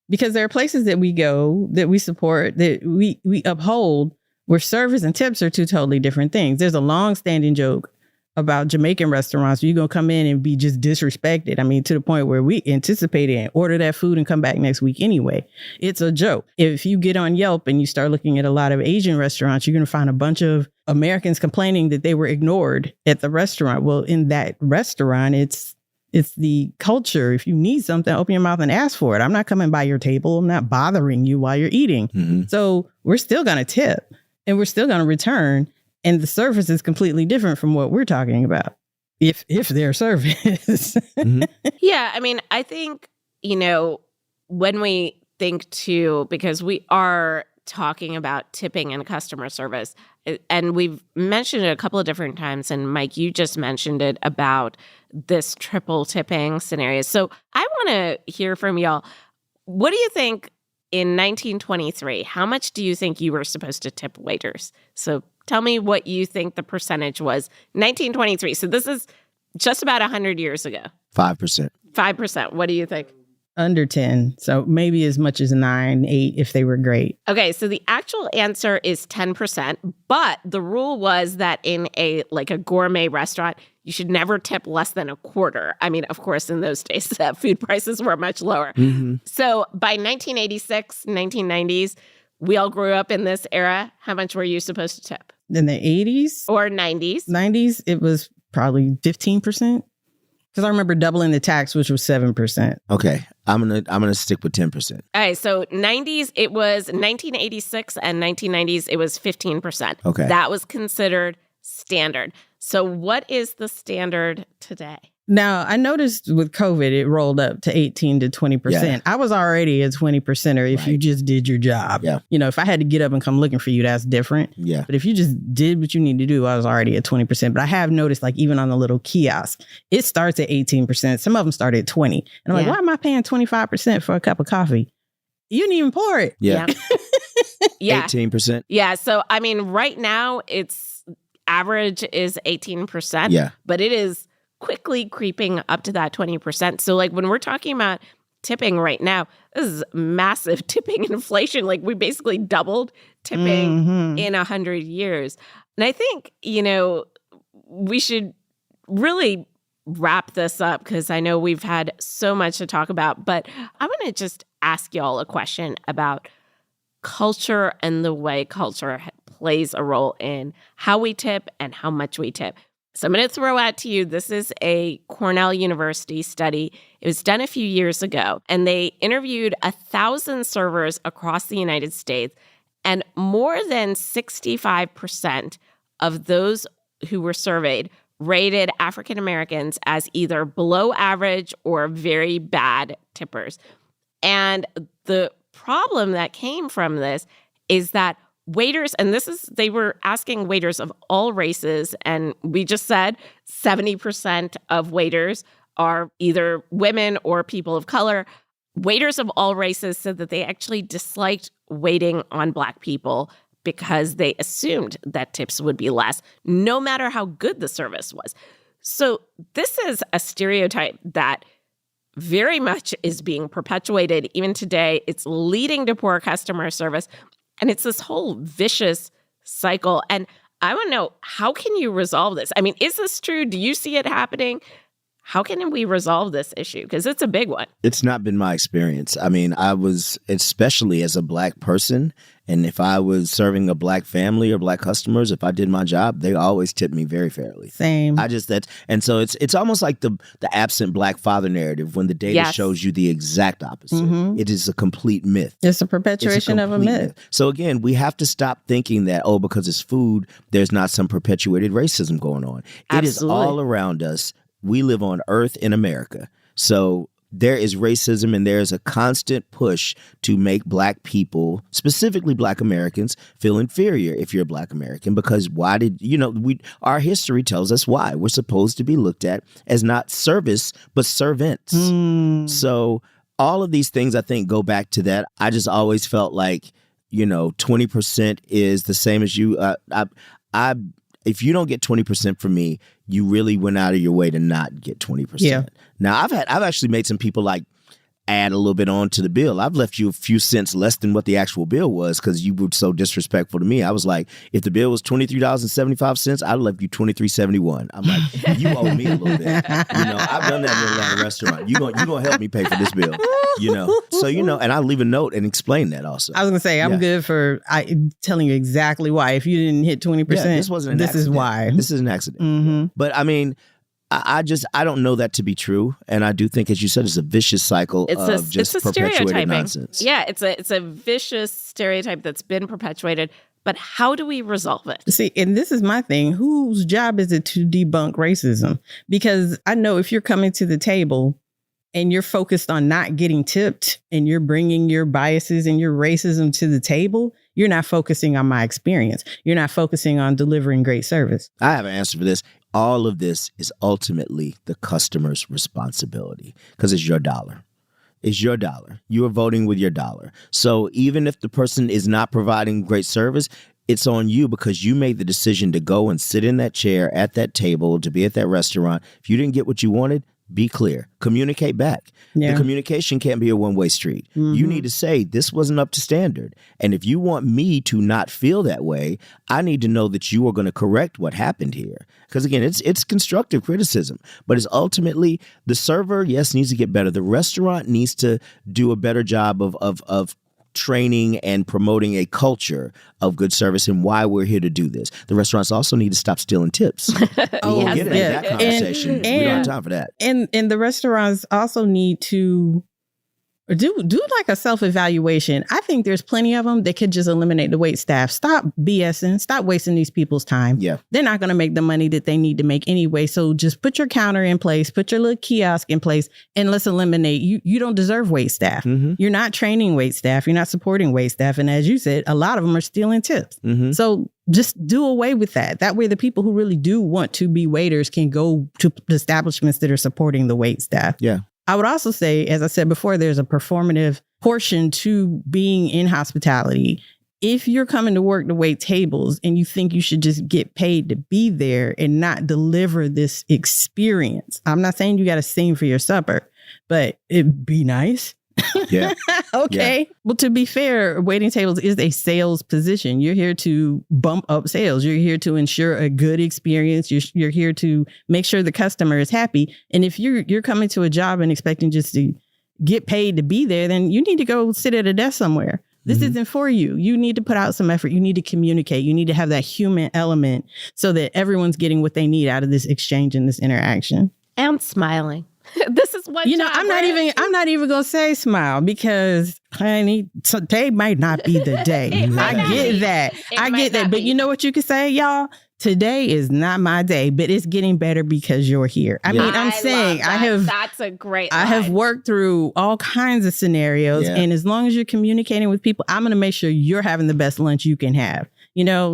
because there are places that we go, that we support, that we uphold, where service and tips are two totally different things. There's a long-standing joke about Jamaican restaurants where you're going to come in and be just disrespected. To the point where we anticipate it and order that food and come back next week anyway. It's a joke. If you get on Yelp and you start looking at a lot of Asian restaurants, you're going to find a bunch of Americans complaining that they were ignored at the restaurant. Well, in that restaurant, it's the culture. If you need something, open your mouth and ask for it. I'm not coming by your table. I'm not bothering you while you're eating. Mm-hmm. So we're still going to tip and we're still going to return. And the service is completely different from what we're talking about, if their service. Mm-hmm. Yeah, I think, when we think too, because we are talking about tipping and customer service, and we've mentioned it a couple of different times, and Mike, you just mentioned it about this triple tipping scenario. So I want to hear from y'all. What do you think in 1923, how much do you think you were supposed to tip waiters? So tell me what you think the percentage was. 1923. So this is, just about 100 years ago? 5%. 5%. What do you think? Under 10. So maybe as much as 9, 8 if they were great. Okay, so the actual answer is 10%, but the rule was that in a gourmet restaurant, you should never tip less than a quarter. I mean, of course, in those days, food prices were much lower. Mm-hmm. So by 1986, 1990s, we all grew up in this era. How much were you supposed to tip? In the 80s or 90s? 90s, it was probably 15%. Because I remember doubling the tax, which was 7%. Okay, I'm gonna stick with 10%. All right, so 90s, it was 1986 and 1990s, it was 15%. Okay. That was considered standard. So what is the standard today? Now, I noticed with COVID, it rolled up to 18 to 20%. Yeah. I was already a 20%er if you Right. just did your job. Yeah. You know, if I had to get up and come looking for you, that's different. Yeah. But if you just did what you need to do, I was already at 20%. But I have noticed, like, even on the little kiosk, it starts at 18%. Some of them start at 20. And I'm like, Yeah. why am I paying 25% for a cup of coffee? You didn't even pour it. Yeah. Yeah. 18%. Yeah. So, I mean, right now, it's average is 18%, Yeah. but it is quickly creeping up to that 20%. So, like, when we're talking about tipping right now, this is massive tipping inflation. Like, we basically doubled tipping Mhm. in 100 years. And I think, we should really wrap this up because I know we've had so much to talk about, but I want to just ask y'all a question about culture and the way culture plays a role in how we tip and how much we tip. So I'm going to throw out to you, this is a Cornell University study. It was done a few years ago, and they interviewed 1,000 servers across the United States, and more than 65% of those who were surveyed rated African Americans as either below average or very bad tippers. And the problem that came from this is that waiters, and they were asking waiters of all races, and we just said 70% of waiters are either women or people of color. Waiters of all races said that they actually disliked waiting on Black people because they assumed that tips would be less, no matter how good the service was. So this is a stereotype that very much is being perpetuated even today. It's leading to poor customer service. And it's this whole vicious cycle. And I want to know, how can you resolve this? I mean, is this true? Do you see it happening? How can we resolve this issue? Because it's a big one. It's not been my experience. I mean, I was, especially as a Black person, and if I was serving a Black family or Black customers, if I did my job, they always tipped me very fairly. Same. And so it's almost like the absent Black father narrative when the data Yes. shows you the exact opposite. Mhm. It is a complete myth. It's a perpetuation of a complete myth. So again, we have to stop thinking that, because it's food, there's not some perpetuated racism going on. It is Absolutely. all around us. We live on Earth in America. So there is racism, and there is a constant push to make Black people, specifically Black Americans, feel inferior if you're a Black American, because our history tells us why. We're supposed to be looked at as not service, but servants. Mm. So all of these things, I think, go back to that. I just always felt like, 20% is the same as you. If you don't get 20% from me, you really went out of your way to not get 20%. Yeah. Now, I've actually made some people add a little bit on to the bill. I've left you a few cents less than what the actual bill was because you were so disrespectful to me. I was like, if the bill was $23.75, I'd left you $23.71. I'm like, you owe me a little bit. I've done that in a lot of restaurant. You gonna help me pay for this bill. So and I'll leave a note and explain that also. I was going to say, I'm Yeah. good for telling you exactly why. If you didn't hit 20%, this wasn't an this is accident. why. This is an accident. Mhm. But I mean, I don't know that to be true, and I do think, as you said, it's a vicious cycle of just it's a perpetuated stereotyping. nonsense. Yeah, it's a vicious stereotype that's been perpetuated. But how do we resolve it? See, and this is my thing. Whose job is it to debunk racism? Because I know if you're coming to the table and you're focused on not getting tipped and you're bringing your biases and your racism to the table, you're not focusing on my experience. You're not focusing on delivering great service. I have an answer for this. All of this is ultimately the customer's responsibility because it's your dollar. It's your dollar. You are voting with your dollar. So even if the person is not providing great service, it's on you because you made the decision to go and sit in that chair at that table, to be at that restaurant. If you didn't get what you wanted, be clear. Communicate back. Yeah. The communication can't be a one-way street. You need to say, this wasn't up to standard. And if you want me to not feel that way, I need to know that you are going to correct what happened here. Because again, it's constructive criticism, but it's ultimately the server, yes, needs to get better. The restaurant needs to do a better job of training and promoting a culture of good service and why we're here to do this. The restaurants also need to stop stealing tips. We'll Yes, get into that conversation. We don't have time for that. And the restaurants also need to do like a self-evaluation. I think there's plenty of them that could just eliminate the wait staff. Stop BSing. Stop wasting these people's time. Yeah. They're not going to make the money that they need to make anyway. So just put your counter in place, put your little kiosk in place, and let's eliminate. You don't deserve wait staff. You're not training wait staff. You're not supporting wait staff. And as you said, a lot of them are stealing tips. So just do away with that. That way the people who really do want to be waiters can go to establishments that are supporting the wait staff. Yeah. I would also say, as I said before, there's a performative portion to being in hospitality. If you're coming to work to wait tables and you think you should just get paid to be there and not deliver this experience, I'm not saying you got to sing for your supper, but it'd be nice. Yeah. Okay. Yeah. Well, to be fair, waiting tables is a sales position. You're here to bump up sales. You're here to ensure a good experience. You're here to make sure the customer is happy. And if you're coming to a job and expecting just to get paid to be there, then you need to go sit at a desk somewhere. This isn't for you. You need to put out some effort. You need to communicate. You need to have that human element so that everyone's getting what they need out of this exchange and this interaction. And smiling. This is what I'm not even gonna say smile because honey, today might not be the day. I get that. But you know what you can say, y'all? Today is not my day, but it's getting better because you're here. I mean, I'm saying that's a great line. I have worked through all kinds of scenarios, and as long as you're communicating with people, I'm gonna make sure you're having the best lunch you can have.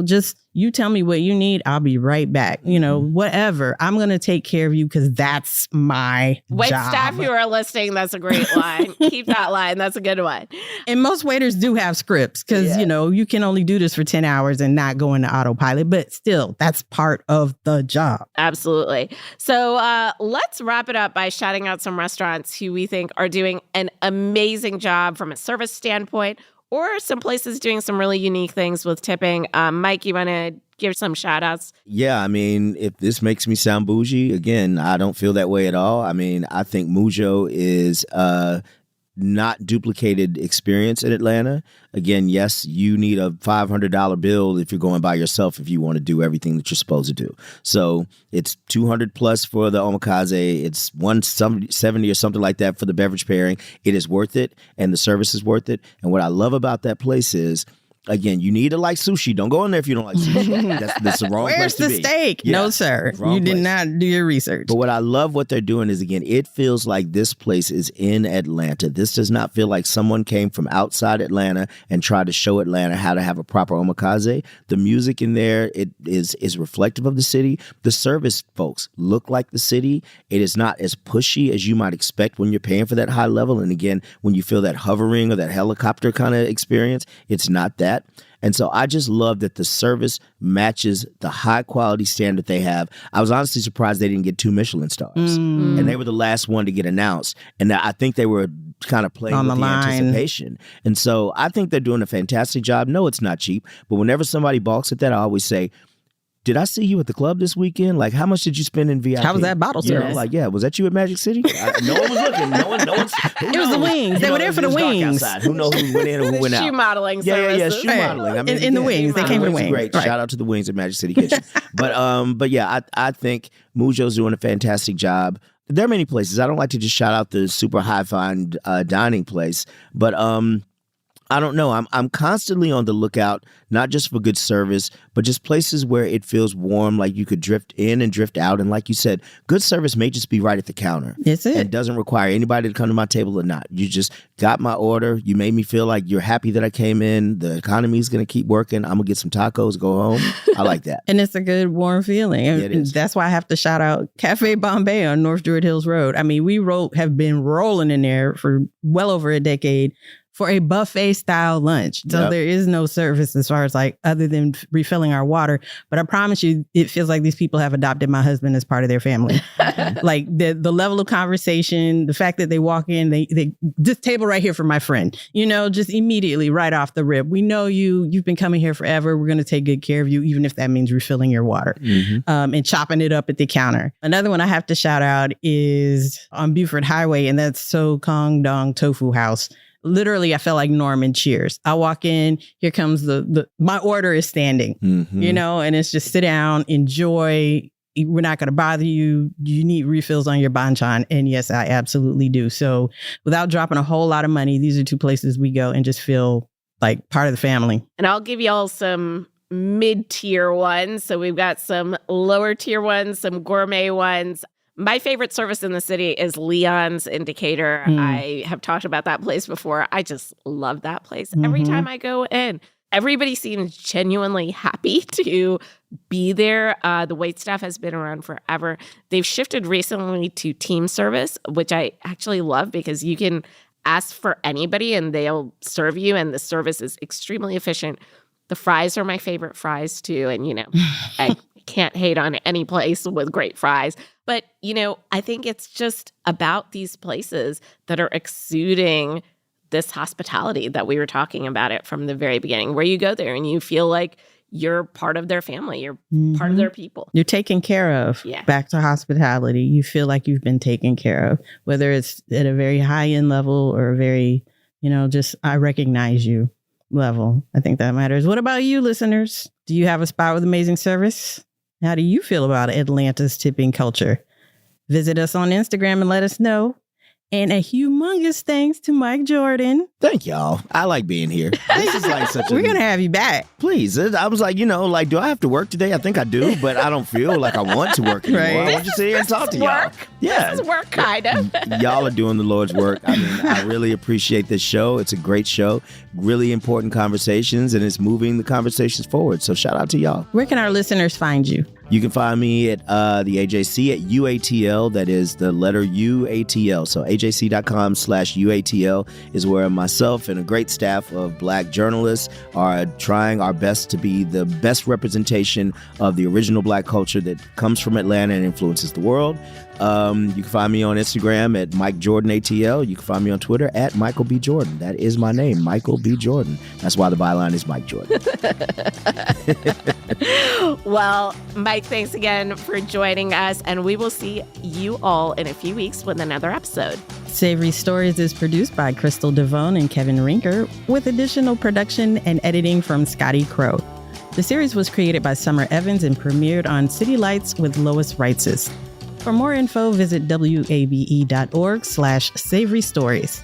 Just you tell me what you need. I'll be right back. Whatever. I'm going to take care of you because that's my Wait, job. Staff, you are listening. That's a great line. Keep that line. That's a good one. And most waiters do have scripts because, you can only do this for 10 hours and not go into autopilot. But still, that's part of the job. Absolutely. So let's wrap it up by shouting out some restaurants who we think are doing an amazing job from a service standpoint, or some places doing some really unique things with tipping. Mike, you want to give some shout outs? Yeah, I mean, if this makes me sound bougie, again, I don't feel that way at all. I mean, I think Mujo is not duplicated experience in Atlanta. Again, yes, you need a $500 bill if you're going by yourself if you want to do everything that you're supposed to do. So it's $200 plus for the omakase. It's $170 or something like that for the beverage pairing. It is worth it, and the service is worth it. And what I love about that place is, again, you need to like sushi. Don't go in there if you don't like sushi. That's the wrong place to be. Where's the steak? Yeah. No, sir. You did not do your research. But what I love what they're doing is, again, it feels like this place is in Atlanta. This does not feel like someone came from outside Atlanta and tried to show Atlanta how to have a proper omakase. The music in there, it is reflective of the city. The service folks look like the city. It is not as pushy as you might expect when you're paying for that high level. And again, when you feel that hovering or that helicopter kind of experience, it's not that. And so I just love that the service matches the high quality standard they have. I was honestly surprised they didn't get 2 Michelin stars. And they were the last one to get announced. And I think they were kind of playing with the anticipation. And so I think they're doing a fantastic job. No, it's not cheap. But whenever somebody balks at that, I always say, did I see you at the club this weekend? Like, how much did you spend in VIP? How was that bottle service? Was that you at Magic City? No one was looking. No one. It was the wings. They were there for the wings. Who knows who went in or who went out? Shoe modeling services. Yeah, shoe modeling. I mean, in the wings. They came with wings. Great. Right. Shout out to the wings at Magic City Kitchen. But yeah, I think Mujo's doing a fantastic job. There are many places. I don't like to just shout out the super high-fine dining place, but I don't know. I'm constantly on the lookout, not just for good service, but just places where it feels warm, like you could drift in and drift out. And like you said, good service may just be right at the counter. That's it. And doesn't require anybody to come to my table or not. You just got my order. You made me feel like you're happy that I came in. The economy is going to keep working. I'm going to get some tacos, go home. I like that. And it's a good, warm feeling. Yeah, it is. That's why I have to shout out Cafe Bombay on North Druid Hills Road. I mean, we have been rolling in there for well over a decade. for a buffet style lunch. So there is no service as far as like other than refilling our water. But I promise you, it feels like these people have adopted my husband as part of their family. Like the level of conversation, the fact that they walk in, they this table right here for my friend, you know, just immediately right off the rip. We know you've been coming here forever. We're going to take good care of you, even if that means refilling your water and chopping it up at the counter. Another one I have to shout out is on Buford Highway, and that's So Kong Dong Tofu House. Literally, I felt like Norman Cheers. I walk in, here comes my order is standing, you know, and it's just sit down, enjoy. We're not going to bother you. You need refills on your banchan. And yes, I absolutely do. So without dropping a whole lot of money, these are two places we go and just feel like part of the family. And I'll give y'all some mid-tier ones. So we've got some lower tier ones, some gourmet ones. My favorite service in the city is Leon's Indicator. I have talked about that place before. I just love that place. Every time I go in, everybody seems genuinely happy to be there. The waitstaff has been around forever. They've shifted recently to team service, which I actually love because you can ask for anybody and they'll serve you, and the service is extremely efficient. The fries are my favorite fries too. And, you know, I can't hate on any place with great fries. But, you know, I think it's just about these places that are exuding this hospitality that we were talking about it from the very beginning, where you go there and you feel like you're part of their family. You're part of their people. You're taken care of. Yeah. Back to hospitality. You feel like you've been taken care of, whether it's at a very high end level or a very, you know, just I recognize you level. I think that matters. What about you, listeners? Do you have a spot with amazing service? How do you feel about Atlanta's tipping culture? Visit us on Instagram and let us know. And a humongous thanks to Mike Jordan. Thank y'all. I like being here. This is like such a... We're going to have you back. Please. I was like, you know, like, do I have to work today? I think I do, but I don't feel like I want to work anymore. Right. I want to sit here and talk to y'all. Yeah. This is work, kind of. Y'all are doing the Lord's work. I mean, I really appreciate this show. It's a great show. Really important conversations, and it's moving the conversations forward. So shout out to y'all. Where can our listeners find you? You can find me at the AJC at UATL. That is the letter UATL. So AJC.com/UATL is where myself and a great staff of Black journalists are trying our best to be the best representation of the original Black culture that comes from Atlanta and influences the world. You can find me on Instagram at Mike Jordan ATL. You can find me on Twitter at Michael B. Jordan. That is my name, Michael B. Jordan. That's why the byline is Mike Jordan. Well, Mike, thanks again for joining us, and we will see you all in a few weeks with another episode. Savory Stories is produced by Crystal Devone and Kevin Rinker, with additional production and editing from Scotty Crow. The series was created by Summer Evans and premiered on City Lights with Lois Reitzes. For more info, visit wabe.org/savory stories.